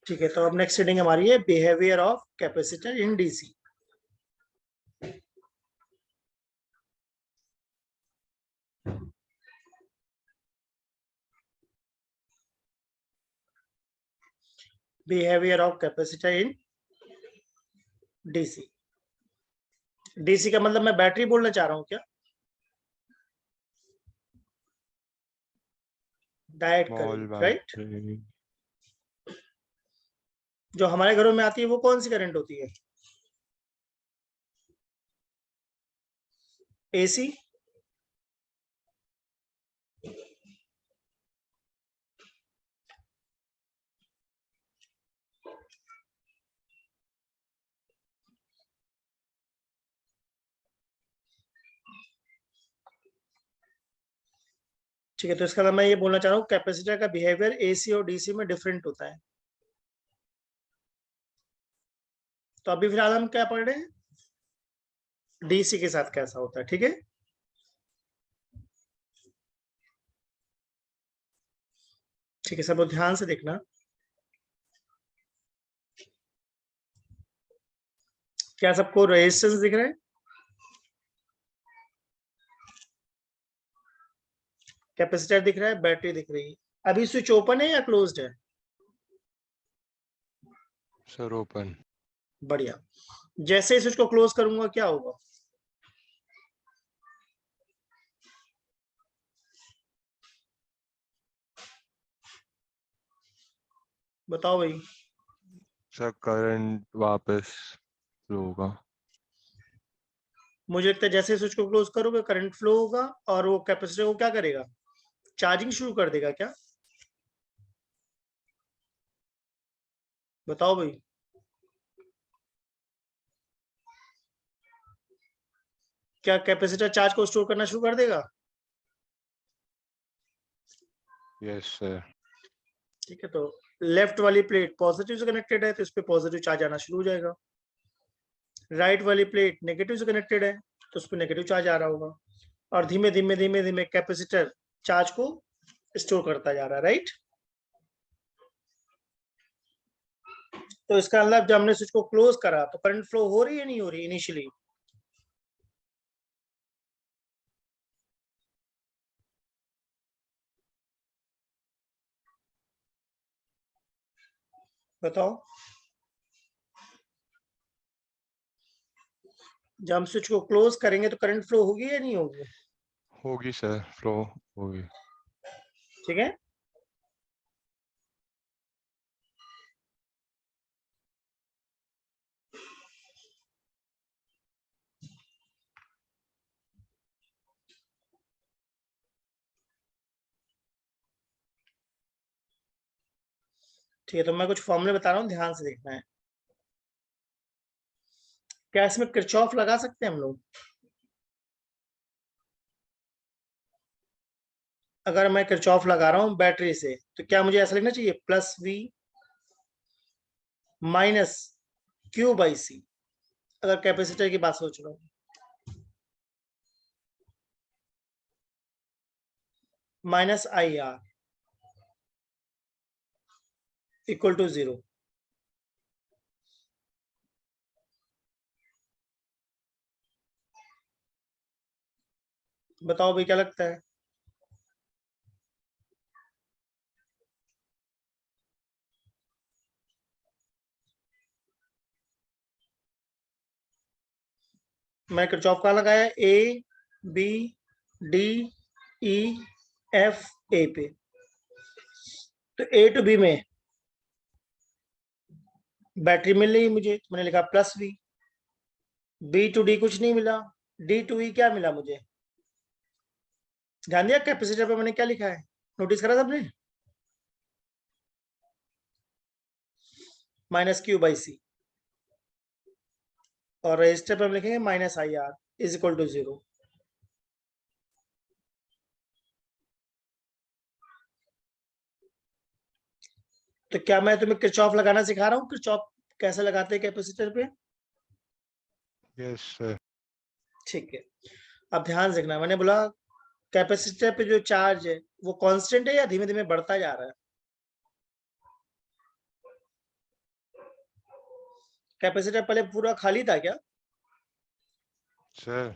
ठीक है, तो अब नेक्स्ट रीडिंग हमारी है behaviour of capacitor in DC. Behaviour of capacitor in DC. DC का मतलब मैं बैटरी बोलना चाह रहा हूं क्या? Direct small current, right? Battery. जो हमारे घरों में आती है वो कौन सी करंट होती है? एसी। ठीक है, तो इसका मतलब मैं ये बोलना चाह रहा हूँ कैपेसिटर का बिहेवियर एसी और डीसी में डिफरेंट होता है। तो अभी फिलहाल हम क्या पढ़ रहे हैं? डीसी के साथ कैसा होता है, ठीक है। ठीक है, सब लोग ध्यान से देखना। क्या सबको रेजिस्टेंस दिख रहा है? कैपेसिटर दिख रहा है, बैटरी दिख रही है। अभी स्विच ओपन है या क्लोज्ड है? Sir open. बढ़िया। जैसे ही स्विच को क्लोज करूंगा क्या होगा? बताओ भाई। सर करंट वापस फ्लो होगा। मुझे लगता है जैसे स्विच को क्लोज करोगे करंट फ्लो होगा और वो कैपेसिटर को क्या करेगा? चार्जिंग शुरू कर देगा क्या? बताओ भाई। क्या कैपेसिटर चार्ज को स्टोर करना शुरू कर देगा? Yes sir. ठीक है, तो लेफ्ट वाली प्लेट पॉजिटिव से कनेक्टेड है तो इस पे पॉजिटिव चार्ज आना शुरू हो जाएगा। राइट वाली प्लेट नेगेटिव से कनेक्टेड है तो उस पर नेगेटिव चार्ज आ रहा होगा। और धीमे धीमे धीमे धीमे कैपेसिटर चार्ज को स्टोर करता जा रहा है, राइट? तो इसका मतलब जब हमने स्विच को क्लोज करा तो करंट फ्लो हो रही है नहीं हो रही इनिशियली? बताओ। जब हम स्विच को क्लोज करेंगे तो करंट फ्लो होगी या नहीं होगी? होगी सर, फ्लो होगी। ठीक है। ठीक है, तो मैं कुछ फॉर्मूले बता रहा हूँ, ध्यान से देखना है। क्या इसमें किरचॉफ लगा सकते हैं हम लोग? अगर मैं किरचॉफ लगा रहा हूँ बैटरी से तो क्या मुझे ऐसा लिखना चाहिए plus V minus Q by C? अगर कैपेसिटर की बात सोच रहा हूँ, minus I R equal to 0। बताओ भाई क्या लगता है? मैं किरचॉफ कहाँ लगाया? A B D E F A पे। तो ए टू बी में बैटरी मिल रही मुझे, मैंने लिखा plus V. B to D कुछ नहीं मिला। डी टू ई क्या मिला मुझे? ध्यान दिया कैपेसिटर पे मैंने क्या लिखा है? नोटिस करा सबने? Minus Q by C. और रजिस्टर पे हम लिखेंगे minus I R is equal to 0। तो क्या मैं तुम्हें किरचॉफ लगाना सिखा रहा हूँ? किरचॉफ कैसे लगाते हैं कैपेसिटर पे? Yes sir. ठीक है, अब ध्यान से देखना। मैंने बोला कैपेसिटर पे जो चार्ज है वो कांस्टेंट है या धीमे धीमे बढ़ता जा रहा है? कैपेसिटर पहले पूरा खाली था क्या? सर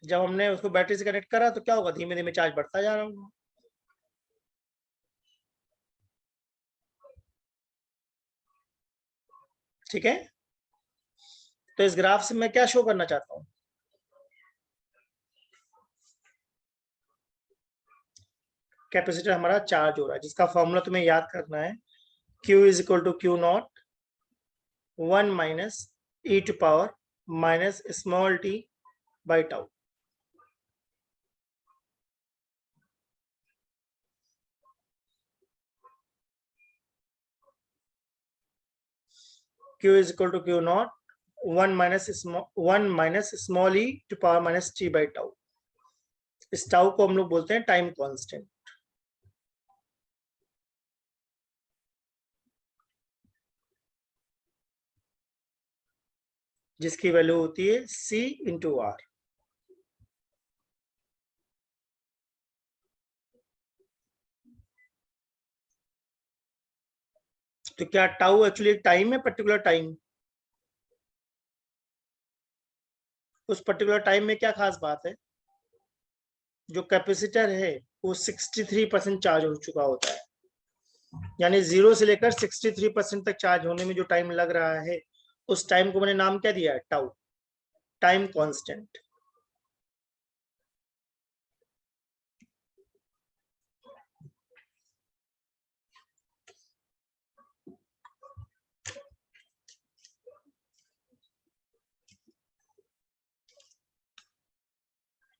जब हमने उसको बैटरी से कनेक्ट करा तो क्या होगा, धीमे धीमे चार्ज बढ़ता जा रहा होगा। ठीक है, तो इस ग्राफ से मैं क्या शो करना चाहता हूं, कैपेसिटर हमारा चार्ज हो रहा है, जिसका फॉर्मूला तुम्हें याद करना है, Q is equal to Q naught 1 minus E to power minus small T by tau. Q is equal to Q naught 1 minus small e to power minus t by tau। इस tau को हम लोग बोलते हैं time constant, जिसकी value होती है C into R. तो क्या टाउ एक्चुअली टाइम है, पर्टिकुलर टाइम? उस पर्टिकुलर टाइम में क्या खास बात है, जो कैपेसिटर है वो 63% चार्ज हो चुका होता है, यानी 0 से लेकर 63% तक चार्ज होने में जो टाइम लग रहा है, उस टाइम को मैंने नाम क्या दिया है, टाउ, टाइम कांस्टेंट।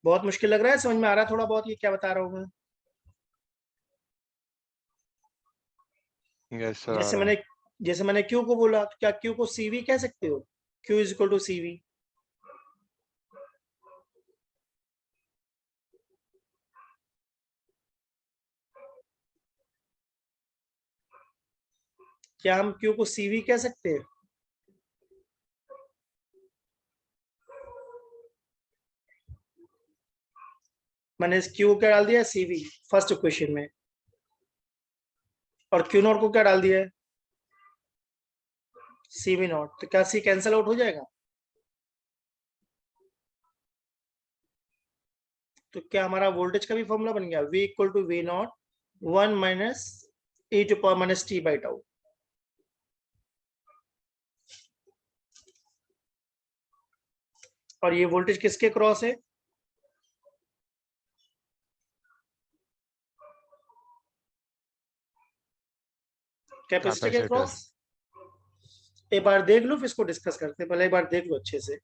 बहुत मुश्किल लग रहा है, समझ में आ रहा है थोड़ा बहुत ये क्या बता रहा हूँ मैं? यस सर आ जैसे रहा है। मैंने Q को बोला, तो क्या Q को CV कह सकते हो? Q is equal to CV। क्या हम Q को CV कह सकते हैं? मैंने इस Q को क्या डाल दिया, CV, फर्स्ट इक्वेशन में, और Q नॉट को क्या डाल दिया है, CV नॉट। तो क्या C कैंसिल आउट हो जाएगा? तो क्या हमारा वोल्टेज का भी फॉर्मूला बन गया, V equal to V naught 1 minus e to power minus t by tau. और ये वोल्टेज किसके क्रॉस है, कैपेसिटर के कैपेसिटर। क्रॉस। एक बार देख लो, फिर इसको डिस्कस करते हैं, पहले एक बार देख लो अच्छे से।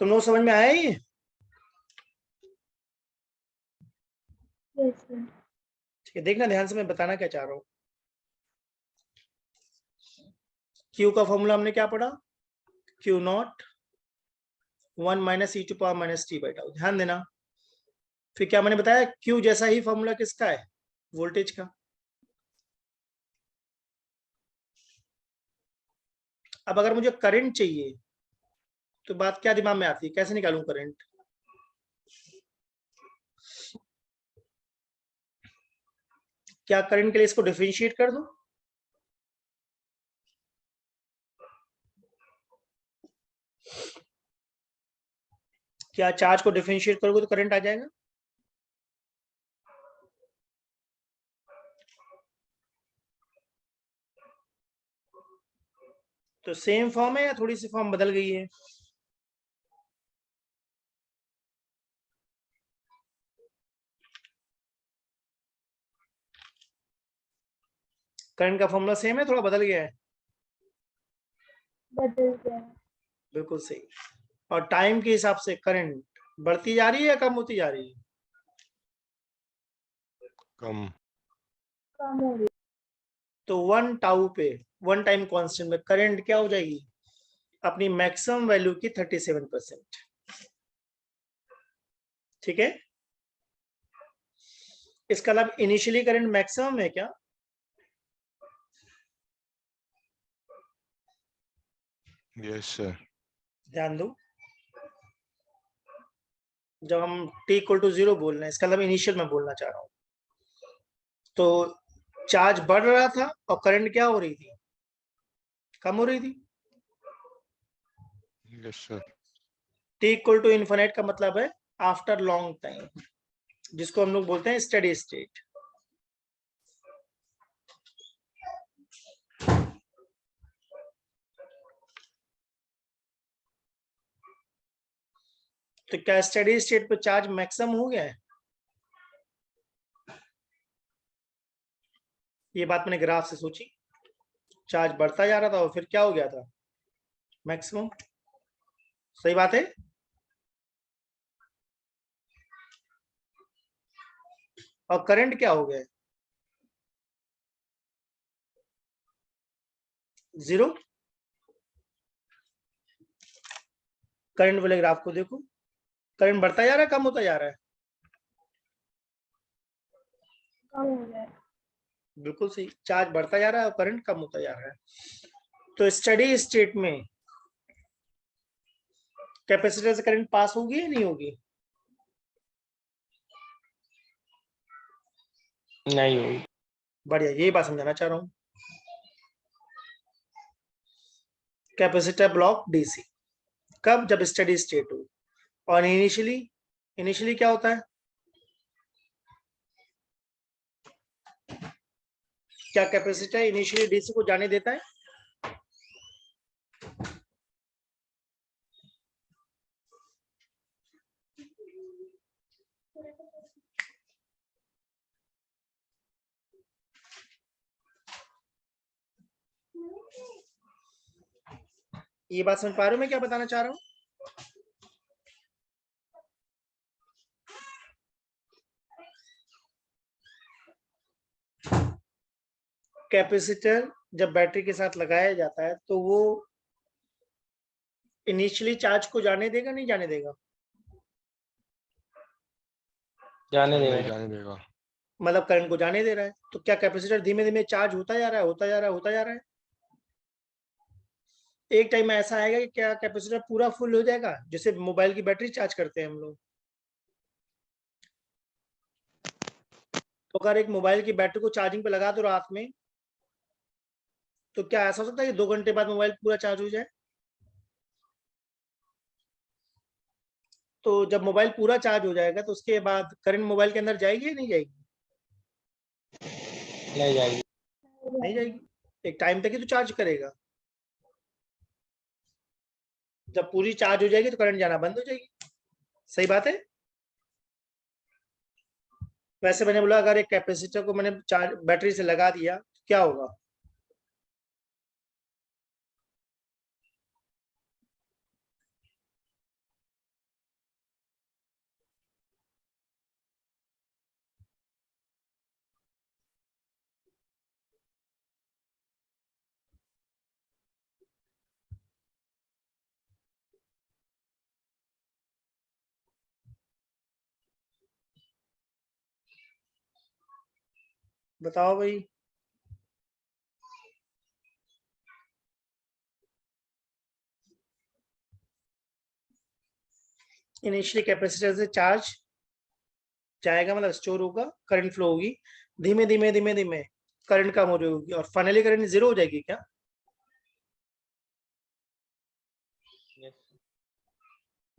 तुम लोग समझ में आया ये? ठीक है, देखना ध्यान से, मैं बताना क्या चाह रहा हूँ। Q का फॉर्मूला हमने क्या पढ़ा, Q naught 1 minus E to power minus T by tau. ध्यान देना, फिर क्या मैंने बताया, Q जैसा ही फॉर्मूला किसका है, वोल्टेज का। अब अगर मुझे करंट चाहिए, तो बात क्या दिमाग में आती है, कैसे निकालूं करंट? क्या करंट के लिए इसको डिफरेंशिएट कर दूं? क्या चार्ज को डिफरेंशिएट करोगे तो करंट आ जाएगा? तो सेम फॉर्म है या थोड़ी सी फॉर्म बदल गई है? करंट का फॉर्मूला सेम है, थोड़ा बदल गया है? बदल गया। बिल्कुल सही। और टाइम के हिसाब से करंट बढ़ती जा रही है या कम होती जा रही है? कम। कम हो गई। तो 1 टाउ पे 1 टाइम कांस्टेंट में करंट क्या हो जाएगी? अपनी मैक्सिमम वैल्यू की 37%। ठीक है, इसका मतलब इनिशियली करंट मैक्सिमम है क्या? Yes sir. ध्यान दो, जब हम t इक्वल टू 0 बोल रहे हैं, इसका मतलब इनिशियल में बोलना चाह रहा हूं। तो चार्ज बढ़ रहा था और करंट क्या हो रही थी? कम हो रही थी। Yes sir. t equal to infinite का मतलब है आफ्टर लॉन्ग टाइम, जिसको हम लोग बोलते हैं स्टेडी स्टेट। तो क्या स्टेडी स्टेट पे चार्ज मैक्सिमम हो गया है? ये बात मैंने ग्राफ से सोची। चार्ज बढ़ता जा रहा था और फिर क्या हो गया था? मैक्सिमम। सही बात है। और करंट क्या हो गया? 0। करंट वाले ग्राफ को देखो, करंट बढ़ता जा रहा है, कम होता जा रहा है? कम हो गया। बिल्कुल सही, चार्ज बढ़ता जा रहा है और करंट कम होता जा रहा है। तो स्टेडी स्टेट में कैपेसिटर से करंट पास होगी या नहीं होगी? नहीं होगी। बढ़िया, यही बात समझाना चाह रहा हूं। कैपेसिटर ब्लॉक डीसी कब? जब स्टेडी स्टेट हो। और इनिशियली क्या होता है? क्या कैपेसिटर इनिशियली डीसी को जाने देता है? ये बात समझ पा रहे हो मैं क्या बताना चाह रहा हूं? कैपेसिटर जब बैटरी के साथ लगाया जाता है तो वो इनिशियली चार्ज को जाने देगा, नहीं जाने देगा? जाने नहीं देगा। जाने देगा। मतलब करंट को जाने दे रहा है। तो क्या कैपेसिटर धीमे धीमे चार्ज होता जा रहा है, होता जा रहा है, होता जा रहा है? एक टाइम ऐसा आएगा कि क्या कैपेसिटर पूरा फुल हो जाएगा, जैसे मोबाइल की बैटरी चार्ज करते हैं हम लोग। तो अगर एक मोबाइल की बैटरी को चार्जिंग पे लगा दो रात में, तो क्या ऐसा हो सकता है कि 2 घंटे बाद मोबाइल पूरा चार्ज हो जाए? तो जब मोबाइल पूरा चार्ज हो जाएगा तो उसके बाद करंट मोबाइल के अंदर जाएगी या नहीं जाएगी? नहीं जाएगी। नहीं जाएगी, एक टाइम तक ही तो चार्ज करेगा। जब पूरी चार्ज हो जाएगी तो करंट जाना बंद हो जाएगी। सही बात है। वैसे मैंने बोला अगर एक कैपेसिटर को मैंने चार्ज बैटरी से लगा दिया तो क्या होगा? बताओ भाई। इनिशियली कैपेसिटर से चार्ज जाएगा, मतलब स्टोर होगा, करंट फ्लो होगी। धीमे धीमे धीमे धीमे करंट कम हो रही होगी और फाइनली करंट जीरो हो जाएगी क्या? Yes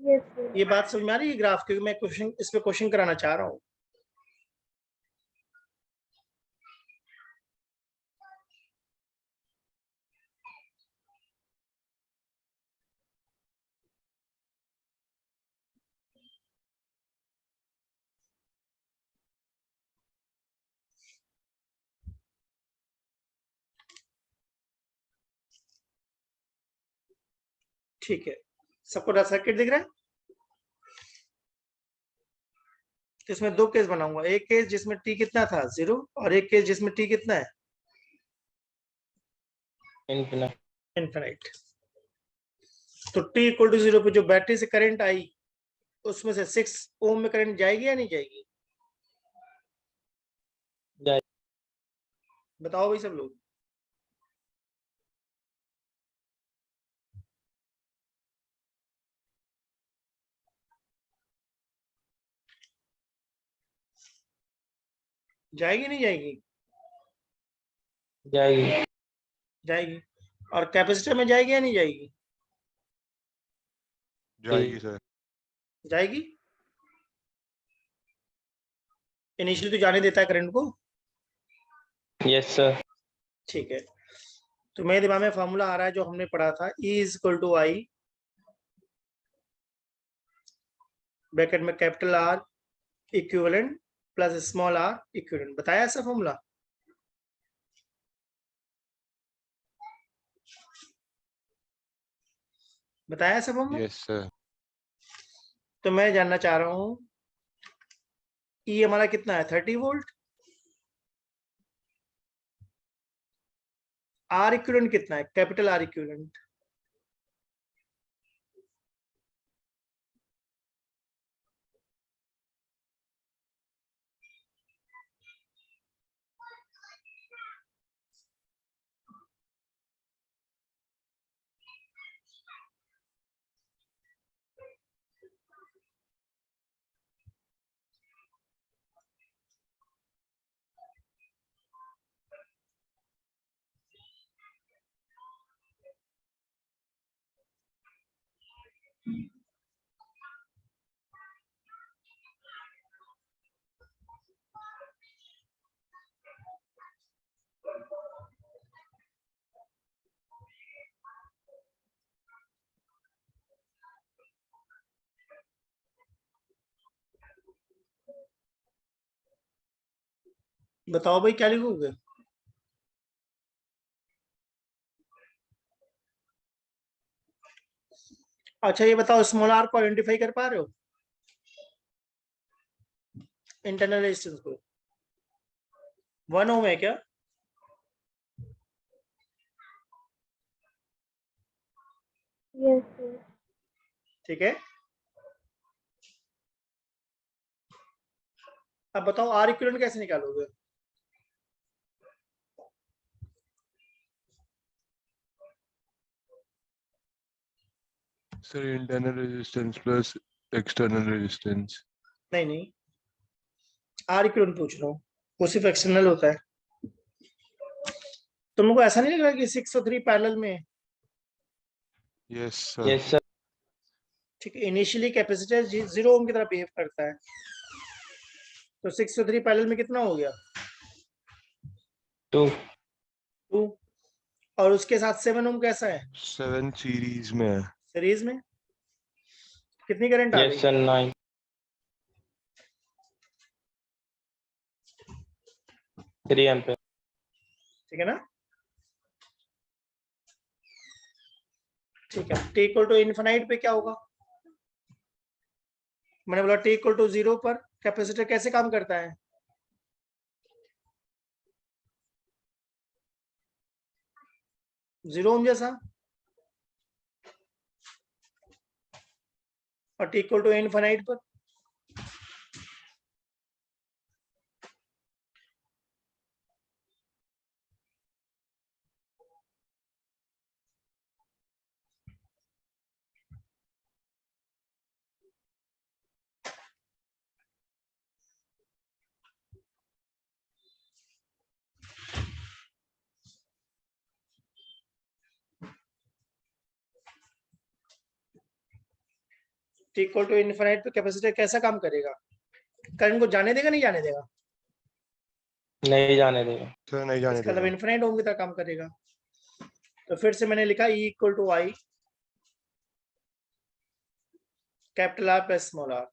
Yes, sir. ये बात समझ में आ रही है ग्राफ? क्योंकि मैं क्वेश्चन इस पे क्वेश्चन कराना चाह रहा हूँ। ठीक है, सबको सर्किट दिख रहा है? तो इसमें दो केस बनाऊंगा, एक केस जिसमें टी कितना था 0 और एक केस जिसमें टी कितना है इनफिनिट इनफिनिट। तो टी इक्वल टू 0 पे जो बैटरी से करंट आई उसमें से 6 ओम में करंट जाएगी या नहीं जाएगी? जाए बताओ भाई सब लोग। जाएगी नहीं जाएगी? जाएगी जाएगी। और कैपेसिटर में जाएगी या नहीं जाएगी? जाएगी सर। जाएगी। इनिशियली तो जाने देता है करंट को। यस सर ठीक है, तो मेरे दिमाग में फॉर्मूला आ रहा है जो हमने पढ़ा था, E is equal to I bracket में capital R equivalent plus small r equivalent. बताया ऐसा फॉर्मूला? बताया ऐसा फॉर्मूला? Yes sir. तो मैं जानना चाह रहा हूँ E हमारा कितना है 30 वोल्ट, R इक्विवेलेंट कितना है कैपिटल R इक्विवेलेंट? बताओ भाई क्या लिखोगे? अच्छा ये बताओ, स्मॉल r को आइडेंटिफाई कर पा रहे हो? इंटरनल रेजिस्टेंस को 1 ओम है क्या? Yes, sir. ठीक है, अब बताओ R इक्विवेलेंट कैसे निकालोगे? Sir internal resistance plus external resistance. नहीं नहीं, R इक्विवेलेंट पूछ रहा हूँ, वो सिर्फ एक्सटर्नल होता है। तुमको ऐसा नहीं लग रहा कि 6 और 3 पैरेलल में? Yes sir. यस सर ठीक है, इनिशियली कैपेसिटर 0 ओम की तरह बिहेव करता है, तो 6 और 3 पैरेलल में कितना हो गया 2 2, और उसके साथ 7 ओम कैसा है 7 सीरीज में है। सीरीज में? कितनी करंट आ यस गई? सर 9 3 एम्पीयर ठीक है ना? ठीक है, t इक्वल टू इनफिनाइट पे क्या होगा? मैंने बोला t इक्वल टू 0 पर कैपेसिटर कैसे काम करता है? जीरो ओम जैसा। और t इक्वल टू इनफिनाइट पर t इक्वल टू इनफाइनाइट पे कैपेसिटर कैसा काम करेगा? करंट को जाने देगा, नहीं जाने देगा? नहीं जाने देगा। सर नहीं जाने इसका मतलब देगा। इनफाइनाइट ओम की तरह काम करेगा। तो फिर से मैंने लिखा E equal to I capital R plus small r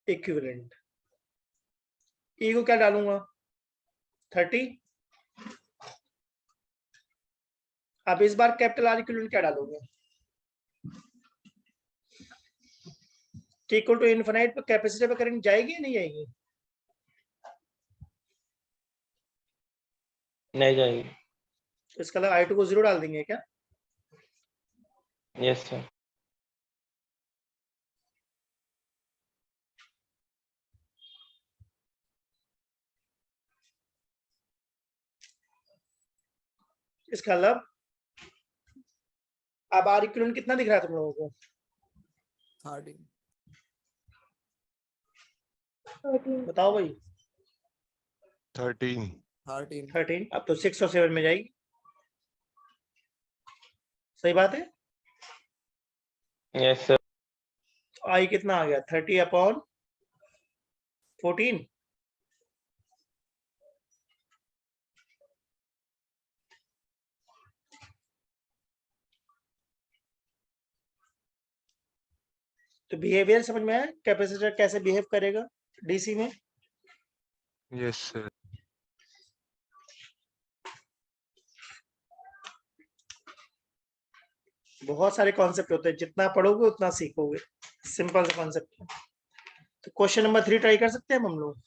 equivalent. E को क्या डालूंगा? 30। अब इस बार कैपिटल R इक्विवेलेंट क्या डालोगे? t इक्वल टू इनफाइनाइट पे कैपेसिटर पे करंट जाएगी या नहीं जाएगी? नहीं जाएगी। तो इसका मतलब I2 को 0 डाल देंगे क्या? Yes sir. इसका मतलब अब R इक्विवेलेंट कितना दिख रहा है तुम लोगों को? 13 13 बताओ भाई। 13। 13। अब तो 6 और 7 में जाएगी। सही बात है। Yes sir. I कितना आ गया? 30/14। तो बिहेवियर समझ में आया, कैपेसिटर कैसे बिहेव करेगा डीसी में? Yes sir. बहुत सारे कॉन्सेप्ट होते हैं, जितना पढ़ोगे उतना सीखोगे। सिंपल सा कॉन्सेप्ट है। तो क्वेश्चन नंबर 3 ट्राई कर सकते हैं हम लोग।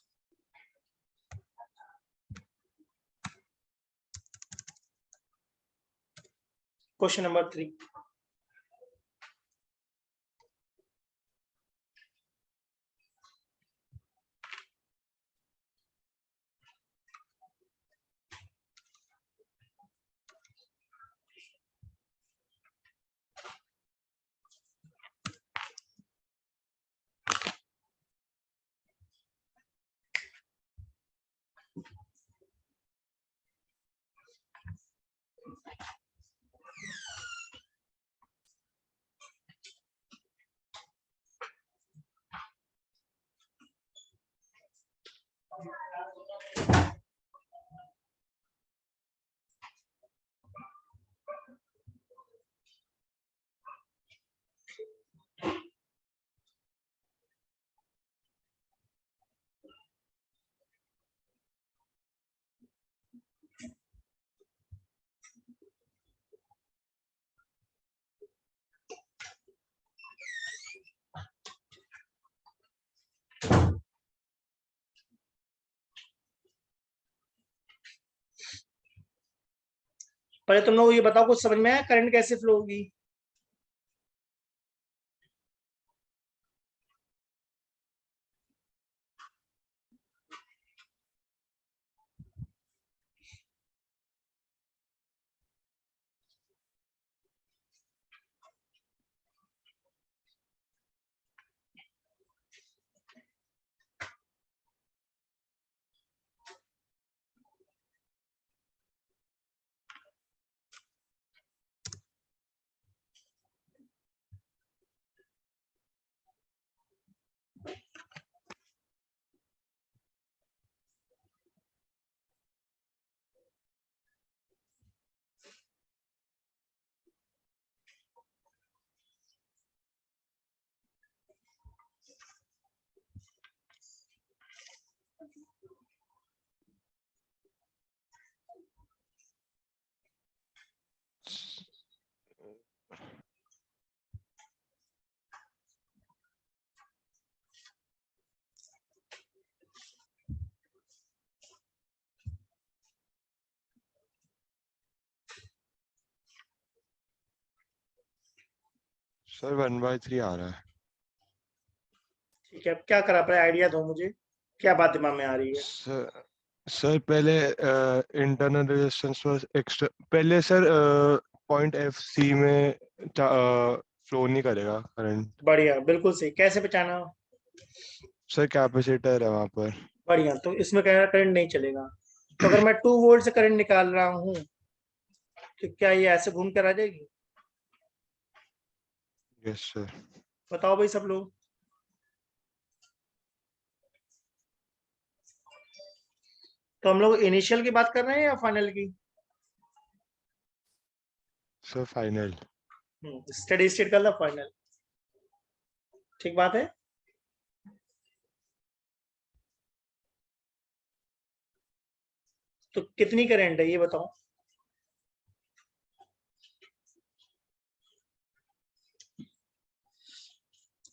Question number 3। पहले तुम लोग ये बताओ, कुछ समझ में आया करंट कैसे फ्लो होगी? सर 1/3 आ रहा है। ठीक है, अब क्या करा पड़े, आइडिया दो मुझे, क्या बात दिमाग में आ रही है? सर पहले इंटरनल रेजिस्टेंस पर एक्स्ट्रा, पहले सर पॉइंट एफ सी में फ्लो नहीं करेगा करंट। बढ़िया, बिल्कुल सही। कैसे बचाना? सर कैपेसिटर है वहां पर। बढ़िया, तो इसमें क्या करंट नहीं चलेगा। तो अगर मैं 2 वोल्ट से करंट निकाल रहा हूं तो क्या ये ऐसे घूम कर आ जाएगी? Yes sir. बताओ भाई सब लोग। तो हम लोग इनिशियल की बात कर रहे हैं या फाइनल की? Sir final. स्टेडी स्टेट का फाइनल, ठीक बात है। तो कितनी करंट है ये बताओ।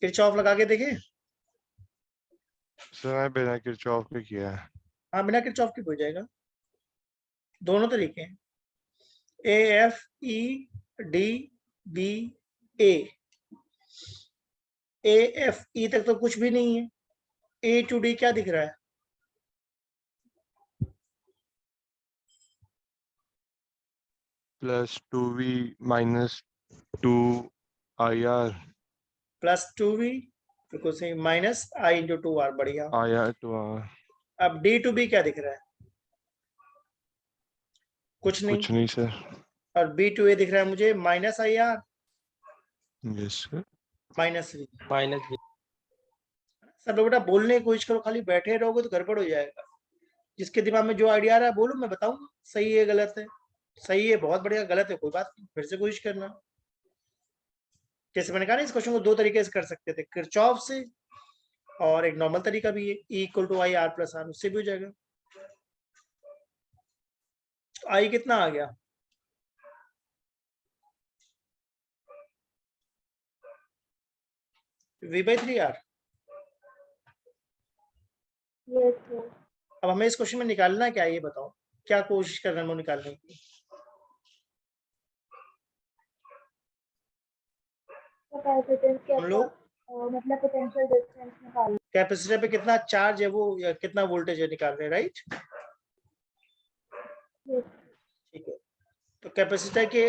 किरचॉफ लगा के देखें। सर मैं बिना किरचॉफ के किया है। हाँ, बिना किरचॉफ के हो जाएगा। दोनों तरीके हैं, A F E D B A. A F E तक तो कुछ भी नहीं है, ए टू डी क्या दिख रहा है? +2v -2ir +2v, बिल्कुल सही, माइनस आई इंटू 2r, बढ़िया। ir to r। अब डी टू बी क्या दिख रहा है? कुछ नहीं। कुछ नहीं सर। और बी टू ए दिख रहा है मुझे minus I R yes sir. Minus V. Minus सब लोग बेटा बोलने की कोशिश करो, खाली बैठे रहोगे तो गड़बड़ हो जाएगा। जिसके दिमाग में जो आइडिया आ रहा है बोलो, मैं बताऊंगा सही है गलत है। सही है बहुत बढ़िया, गलत है कोई बात नहीं, फिर से कोशिश करना। जैसे मैंने कहा ना, इस क्वेश्चन को दो तरीके से कर सकते थे, किरचॉफ से, और एक नॉर्मल तरीका भी है, E = I R + R, उससे भी हो जाएगा। आई कितना आ गया? V/3R। Yes, sir. अब हमें इस क्वेश्चन में निकालना क्या है ये बताओ, क्या कोशिश कर रहे हैं हम निकालने की? कैपेसिटेंस के हम लोग मतलब पोटेंशियल डिफरेंस निकालना। कैपेसिटर पे कितना चार्ज है वो, या कितना वोल्टेज है निकाल रहे हैं, राइट? Yes. ठीक है, तो कैपेसिटर के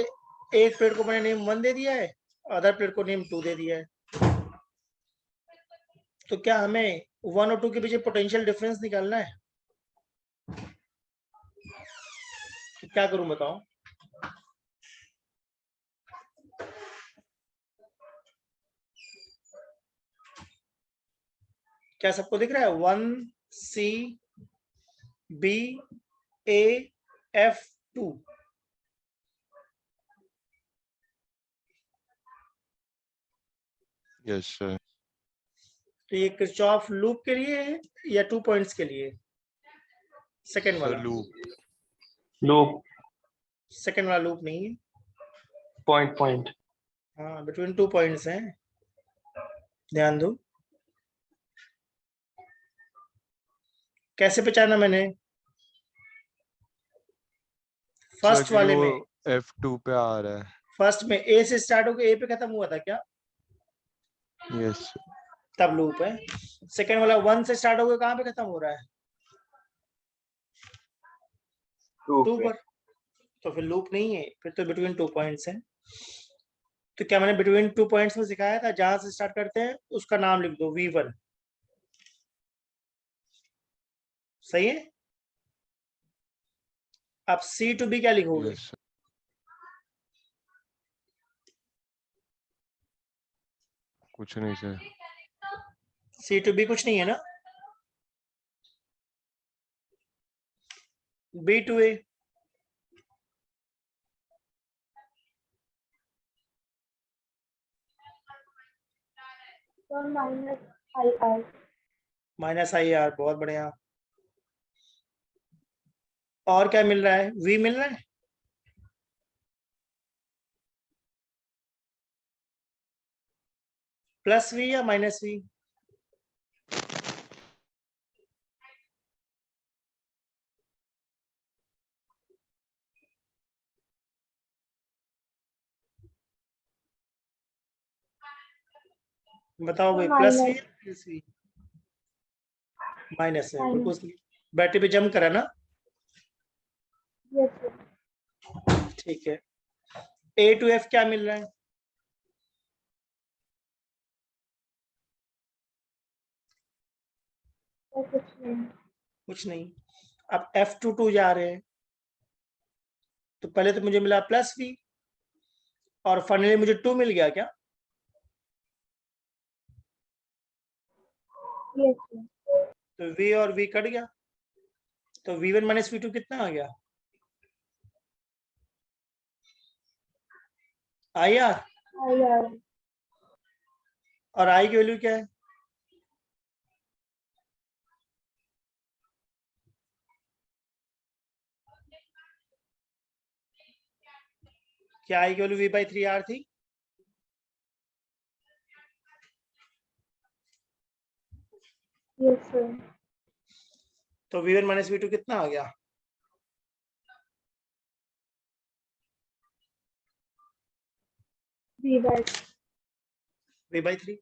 एक प्लेट को मैंने नेम 1 दे दिया है, अदर प्लेट को नेम 2 दे दिया है। तो क्या हमें 1 और 2 के बीच पोटेंशियल डिफरेंस निकालना है? तो क्या करूं बताओ? क्या सबको दिख रहा है? 1C B A F 2। Yes sir. तो ये किरचॉफ लूप के लिए है या 2 पॉइंट्स के लिए? सेकंड सर वाला लूप सेकंड वाला लूप नहीं है। पॉइंट हाँ, बिटवीन 2 पॉइंट्स हैं, ध्यान दो। कैसे पहचाना मैंने? फर्स्ट वाले में, F2 पे आ रहा है। फर्स्ट में ए से स्टार्ट होकर ए पे खत्म हुआ था क्या? यस। तब लूप है। सेकंड वाला 1 से स्टार्ट होकर कहां पे खत्म हो रहा है? 2 पर। तो फिर लूप नहीं है, फिर तो बिटवीन 2 पॉइंट्स है। तो क्या मैंने बिटवीन 2 पॉइंट्स में सिखाया था, जहां से स्टार्ट करते हैं उसका नाम लिख दो, V1। सही है। अब C to B क्या लिखोगे? Yes sir. कुछ नहीं सर। C to B कुछ नहीं है ना? B to A तो -IR। -IR, बहुत बढ़िया। और क्या मिल रहा है? V मिल रहा है। +V या -V? बताओ भाई, +V या -V? माइनस है, बिल्कुल सही। बैटरी पे जम करा ना? Yes, sir. ठीक है। A to F क्या मिल रहा है? तो कुछ नहीं। कुछ नहीं। अब F to 2 जा रहे हैं, तो पहले तो मुझे मिला +V, और फाइनली मुझे 2 मिल गया क्या? Yes, sir. तो V और V कट गया, तो V1 माइनस V2 कितना आ गया? IR। IR. और I की वैल्यू क्या है? क्या I की वैल्यू V/3R थी? Yes, sir. तो V1 माइनस V2 कितना आ गया? V/3. V/3।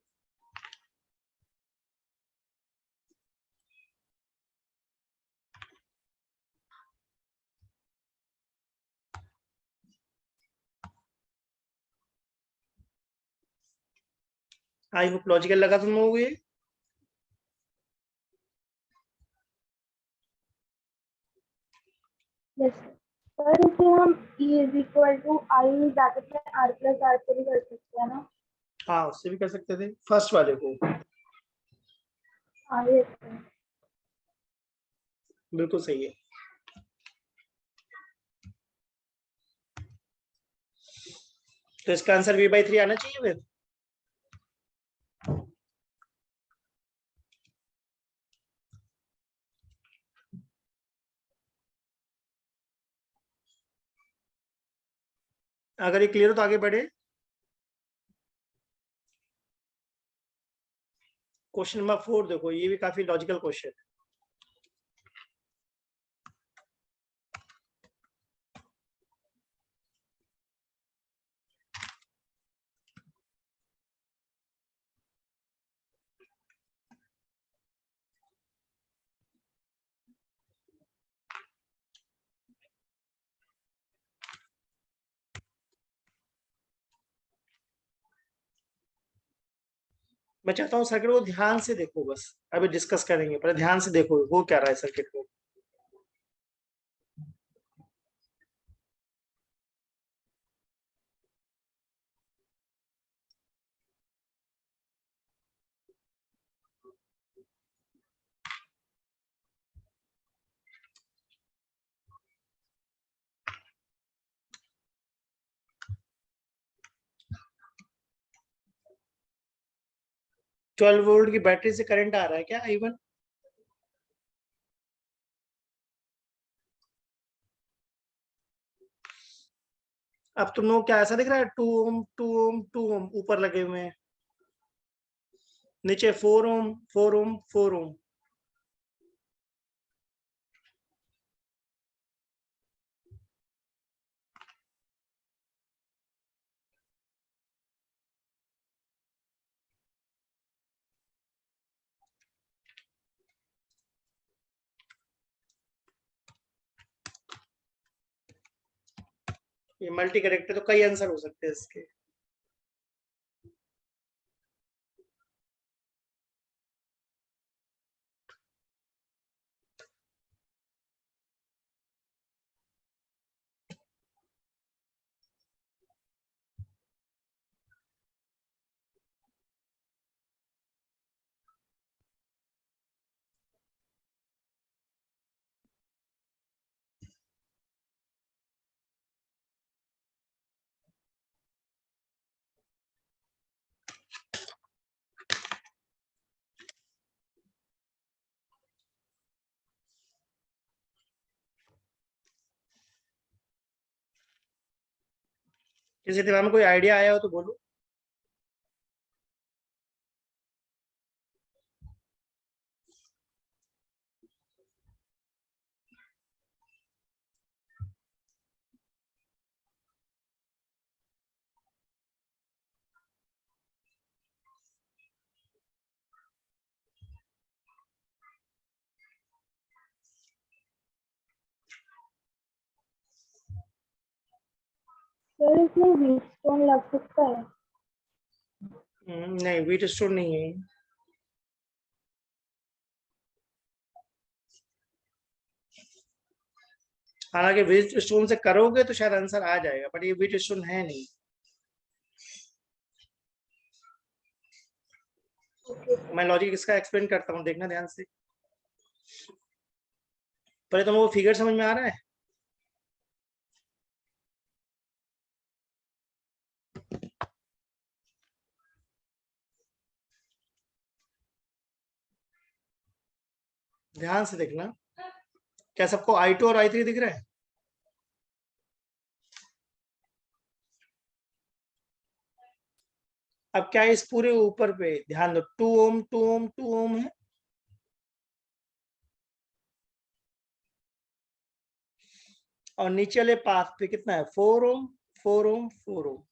I hope logical लगा तुम लोगों को ये। Yes, sir. सर इसे हम E is equal to I bracket में R प्लस R से भी कर सकते हैं ना? हाँ, उससे भी कर सकते थे फर्स्ट वाले को। हाँ, yes, sir. बिल्कुल सही है। तो इसका आंसर V/3 आना चाहिए फिर। अगर ये क्लियर हो तो आगे बढ़े। क्वेश्चन नंबर 4 देखो, ये भी काफी लॉजिकल क्वेश्चन है। मैं चाहता हूँ सर्किट को ध्यान से देखो, बस अभी डिस्कस करेंगे पर ध्यान से देखो वो क्या रहा है सर्किट को। ट्वेल्व वोल्ट की बैटरी से करंट आ रहा है क्या I1? अब तुम लोग क्या ऐसा दिख रहा है 2 ओम 2 ओम 2 ओम ऊपर लगे हुए हैं, नीचे 4 ओम 4 ओम 4 ओम। ये मल्टी कनेक्टर, तो कई आंसर हो सकते हैं इसके। किसी दिमाग में कोई आइडिया आया हो तो बोलो। सर इसमें व्हीटस्टोन लग सकता है? नहीं, व्हीट स्टोन नहीं है। हालांकि व्हीट स्टोन से करोगे तो शायद आंसर आ जाएगा, बट ये व्हीट स्टोन है नहीं। ओके मैं लॉजिक इसका एक्सप्लेन करता हूँ, देखना ध्यान से। पहले तो वो फिगर समझ में आ रहा है? ध्यान से देखना। क्या सबको I2 और I3 दिख रहा है? अब क्या है, इस पूरे ऊपर पे ध्यान दो, 2 ओम 2 ओम 2 ओम है, और नीचे वाले पाथ पे कितना है, 4 ओम 4 ओम 4 ओम।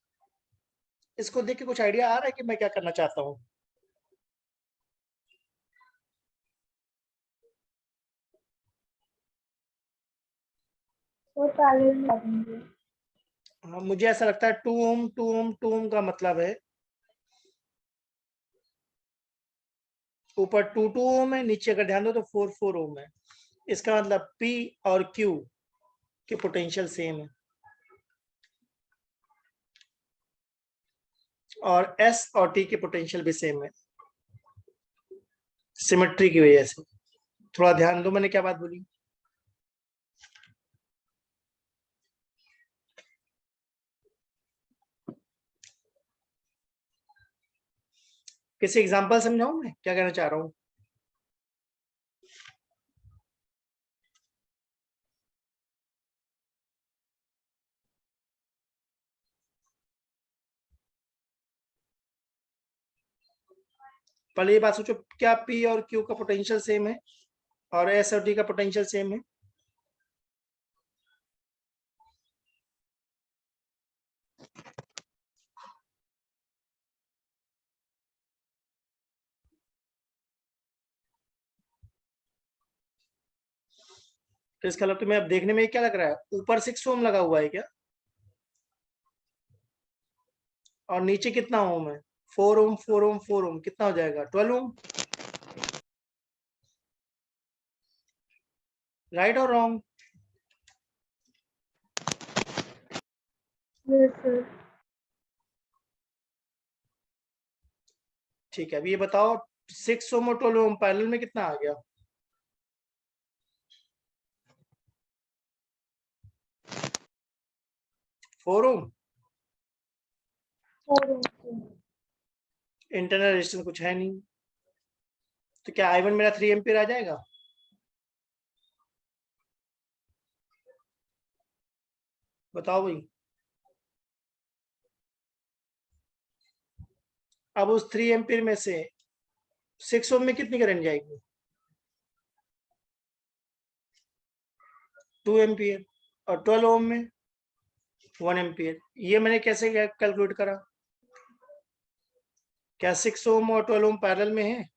इसको देख के कुछ आइडिया आ रहा है कि मैं क्या करना चाहता हूँ? वो पैरेलल में लगेंगे। हाँ, मुझे ऐसा लगता है 2 ओम 2 ओम 2 ओम का मतलब है ऊपर 2 2 ओम है, नीचे अगर ध्यान दो तो 4 4 ओम है। इसका मतलब P और Q के पोटेंशियल सेम है, और S और T के पोटेंशियल भी सेम है, सिमेट्री की वजह से। थोड़ा ध्यान दो, मैंने क्या बात बोली। किसी एग्जांपल समझाऊं मैं क्या कहना चाह रहा हूँ? पहले ये बात सोचो, क्या P और Q का पोटेंशियल सेम है और S और T का पोटेंशियल सेम है? तो इसका मतलब तुम्हें अब देखने में क्या लग रहा है, ऊपर 6 ओम लगा हुआ है क्या, और नीचे कितना ओम है, 4 ओम 4 ओम 4 ओम, कितना हो जाएगा, 12 ओम। राइट और रॉन्ग? Yes sir. ठीक है, अब ये बताओ 6 ओम और 12 ओम पैरेलल में कितना आ गया? 4 ओम। 4 ओम से। इंटरनल रेजिस्टेंस कुछ है नहीं, तो क्या I1 मेरा 3 एम्पीयर आ जाएगा? बताओ भाई। अब उस 3 एम्पीयर में से 6 ओम में कितनी करंट जाएगी, 2 एम्पीयर, और 12 ओम में 1 एम्पीयर। ये मैंने कैसे कैलकुलेट करा? क्या 6 ओम और 12 ओम पैरेलल में है?